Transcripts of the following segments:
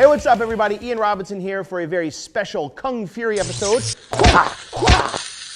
Hey, what's up, everybody? Iann Robinson here for a very special Kung Fury episode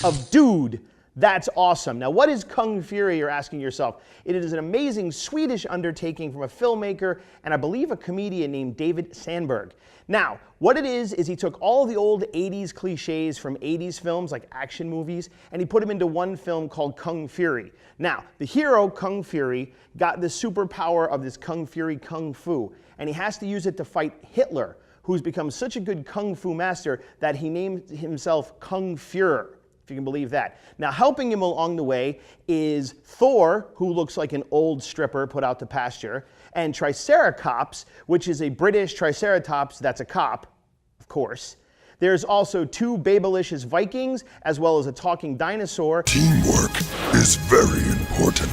of Dude, That's Awesome. Now, what is Kung Fury, you're asking yourself? It is an amazing Swedish undertaking from a filmmaker and I believe a comedian named David Sandberg. Now, what it is he took all the old 80s cliches from 80s films like action movies and he put them into one film called Kung Fury. Now, the hero, Kung Fury, got the superpower of this Kung Fury Kung Fu and he has to use it to fight Hitler, who's become such a good Kung Fu master that he named himself Kung Fuhrer, if you can believe that. Now, helping him along the way is Thor, who looks like an old stripper put out to pasture, and Triceratops, which is a British Triceratops that's a cop, of course. There's also two babylicious Vikings, as well as a talking dinosaur. Teamwork is very important.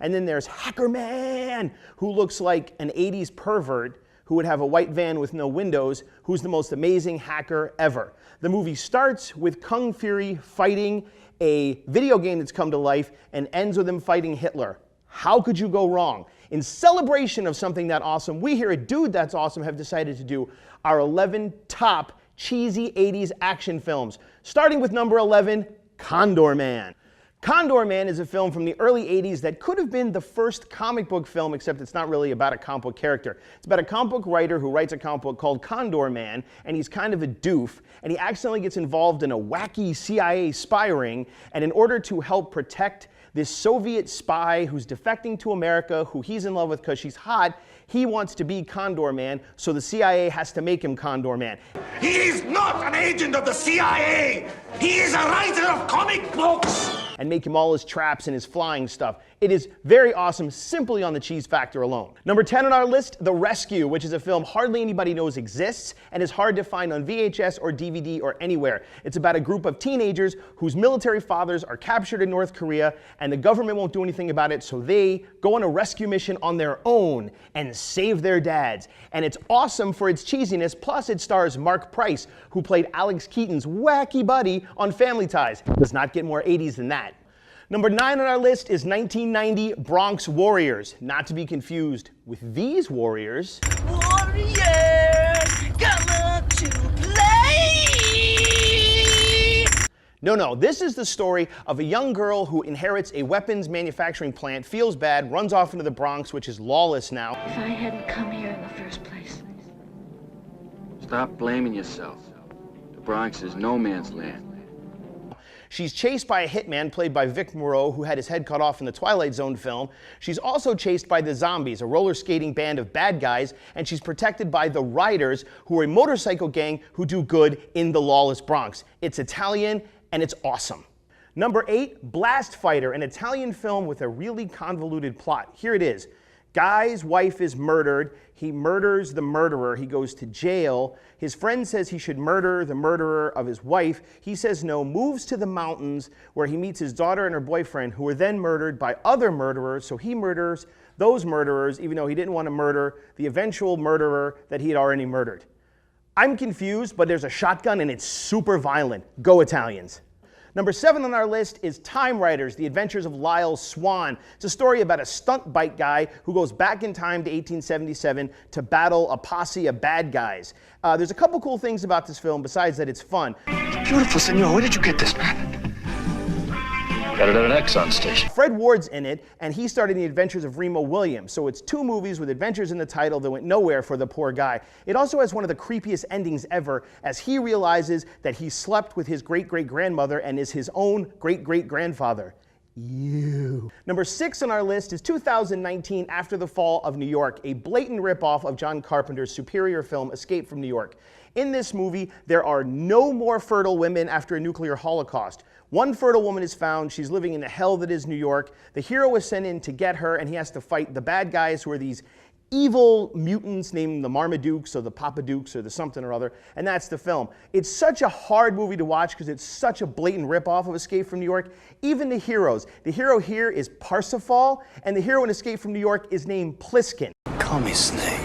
And then there's Hacker Man, who looks like an 80s pervert who would have a white van with no windows, who's the most amazing hacker ever. The movie starts with Kung Fury fighting a video game that's come to life and ends with him fighting Hitler. How could you go wrong? In celebration of something that awesome, we here at Dude That's Awesome have decided to do our 11 top cheesy 80s action films, starting with number 11, Condor Man. Condor Man is a film from the early 80s that could have been the first comic book film, except it's not really about a comic book character. It's about a comic book writer who writes a comic book called Condor Man, and he's kind of a doof, and he accidentally gets involved in a wacky CIA spy ring, and in order to help protect this Soviet spy who's defecting to America, who he's in love with because she's hot, he wants to be Condor Man, so the CIA has to make him Condor Man. He is not an agent of the CIA! He is a writer of comic books! And make him all his traps and his flying stuff. It is very awesome simply on the cheese factor alone. Number 10 on our list, The Rescue, which is a film hardly anybody knows exists and is hard to find on VHS or DVD or anywhere. It's about a group of teenagers whose military fathers are captured in North Korea and the government won't do anything about it, so they go on a rescue mission on their own and save their dads. And it's awesome for its cheesiness, plus it stars Mark Price, who played Alex Keaton's wacky buddy on Family Ties. Does not get more 80s than that. Number 9 on our list is 1990 Bronx Warriors, not to be confused with these Warriors. Warriors, come to play! No, this is the story of a young girl who inherits a weapons manufacturing plant, feels bad, runs off into the Bronx, which is lawless now. If I hadn't come here in the first place. Stop blaming yourself. The Bronx is no man's land. She's chased by a hitman played by Vic Morrow, who had his head cut off in the Twilight Zone film. She's also chased by the Zombies, a roller skating band of bad guys, and she's protected by the Riders, who are a motorcycle gang who do good in the lawless Bronx. It's Italian, and it's awesome. Number 8, Blast Fighter, an Italian film with a really convoluted plot. Here it is. Guy's wife is murdered. He murders the murderer. He goes to jail. His friend says he should murder the murderer of his wife. He says no, moves to the mountains where he meets his daughter and her boyfriend, who are then murdered by other murderers. So he murders those murderers, even though he didn't want to murder the eventual murderer that he had already murdered. I'm confused, but there's a shotgun and it's super violent. Go Italians. Number 7 on our list is Time Riders, The Adventures of Lyle Swan. It's a story about a stunt bike guy who goes back in time to 1877 to battle a posse of bad guys. There's a couple cool things about this film besides that it's fun. Beautiful, senor. Where did you get this, man? Got it at an Exxon station. Fred Ward's in it, and he started The Adventures of Remo Williams. So it's 2 movies with adventures in the title that went nowhere for the poor guy. It also has one of the creepiest endings ever, as he realizes that he slept with his great-great-grandmother and is his own great-great-grandfather. Ew. Number 6 on our list is 2019 After the Fall of New York, a blatant ripoff of John Carpenter's superior film Escape from New York. In this movie, there are no more fertile women after a nuclear holocaust. One fertile woman is found. She's living in the hell that is New York. The hero is sent in to get her, and he has to fight the bad guys who are these evil mutants named the Marmadukes or the Papadukes or the something or other, and that's the film. It's such a hard movie to watch because it's such a blatant ripoff of Escape from New York. Even the heroes. The hero here is Parsifal, and the hero in Escape from New York is named Pliskin. Call me Snake.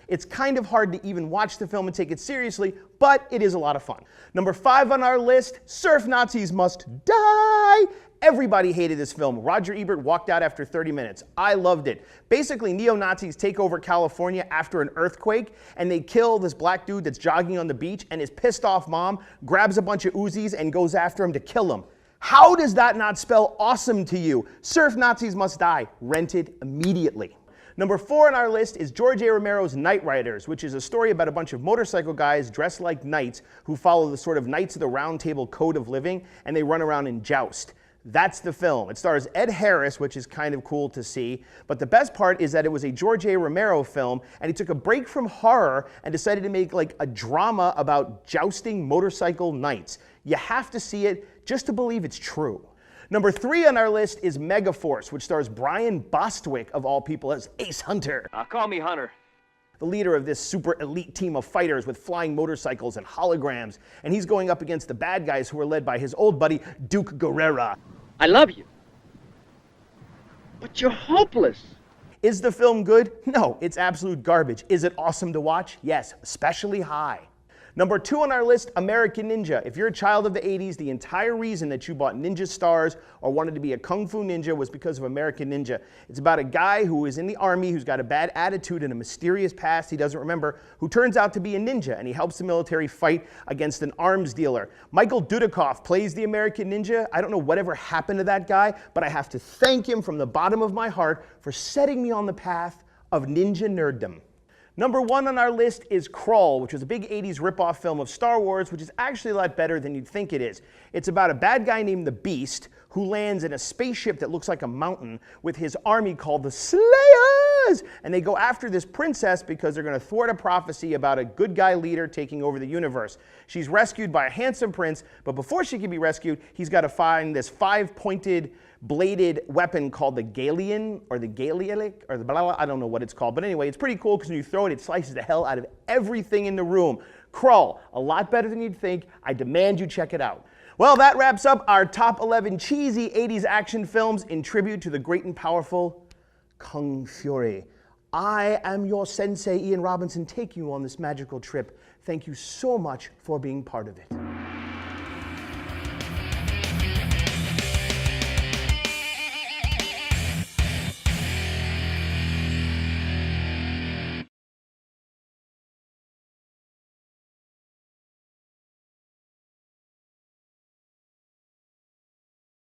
It's kind of hard to even watch the film and take it seriously, but it is a lot of fun. Number 5 on our list, Surf Nazis Must Die. die. Everybody hated this film. Roger Ebert walked out after 30 minutes. I loved it. Basically, neo-Nazis take over California after an earthquake, and they kill this black dude that's jogging on the beach, and his pissed off mom grabs a bunch of Uzis and goes after him to kill him. How does that not spell awesome to you? Surf Nazis Must Die. Rent it immediately. Number 4 on our list is George A. Romero's Night Riders, which is a story about a bunch of motorcycle guys dressed like knights who follow the sort of Knights of the Round Table code of living, and they run around and joust. That's the film. It stars Ed Harris, which is kind of cool to see, but the best part is that it was a George A. Romero film, and he took a break from horror and decided to make like a drama about jousting motorcycle knights. You have to see it just to believe it's true. Number 3 on our list is Megaforce, which stars Brian Bostwick, of all people, as Ace Hunter. Call me Hunter. The leader of this super elite team of fighters with flying motorcycles and holograms, and he's going up against the bad guys who are led by his old buddy, Duke Guerrera. I love you. But you're hopeless. Is the film good? No, it's absolute garbage. Is it awesome to watch? Yes, especially high. Number 2 on our list, American Ninja. If you're a child of the 80s, the entire reason that you bought ninja stars or wanted to be a kung fu ninja was because of American Ninja. It's about a guy who is in the army, who's got a bad attitude and a mysterious past he doesn't remember, who turns out to be a ninja, and he helps the military fight against an arms dealer. Michael Dudikoff plays the American Ninja. I don't know whatever happened to that guy, but I have to thank him from the bottom of my heart for setting me on the path of ninja nerddom. Number 1 on our list is Crawl, which was a big 80s ripoff film of Star Wars, which is actually a lot better than you'd think it is. It's about a bad guy named the Beast who lands in a spaceship that looks like a mountain with his army called the Slayers. And they go after this princess because they're going to thwart a prophecy about a good guy leader taking over the universe. She's rescued by a handsome prince, but before she can be rescued, he's got to find this 5-pointed bladed weapon called the Galian, or the Galielic, or the blah, blah, I don't know what it's called. But anyway, it's pretty cool because when you throw it, it slices the hell out of everything in the room. Crawl, a lot better than you'd think. I demand you check it out. Well, that wraps up our top 11 cheesy 80s action films in tribute to the great and powerful Kung Fury. I am your sensei, Iann Robinson, taking you on this magical trip. Thank you so much for being part of it.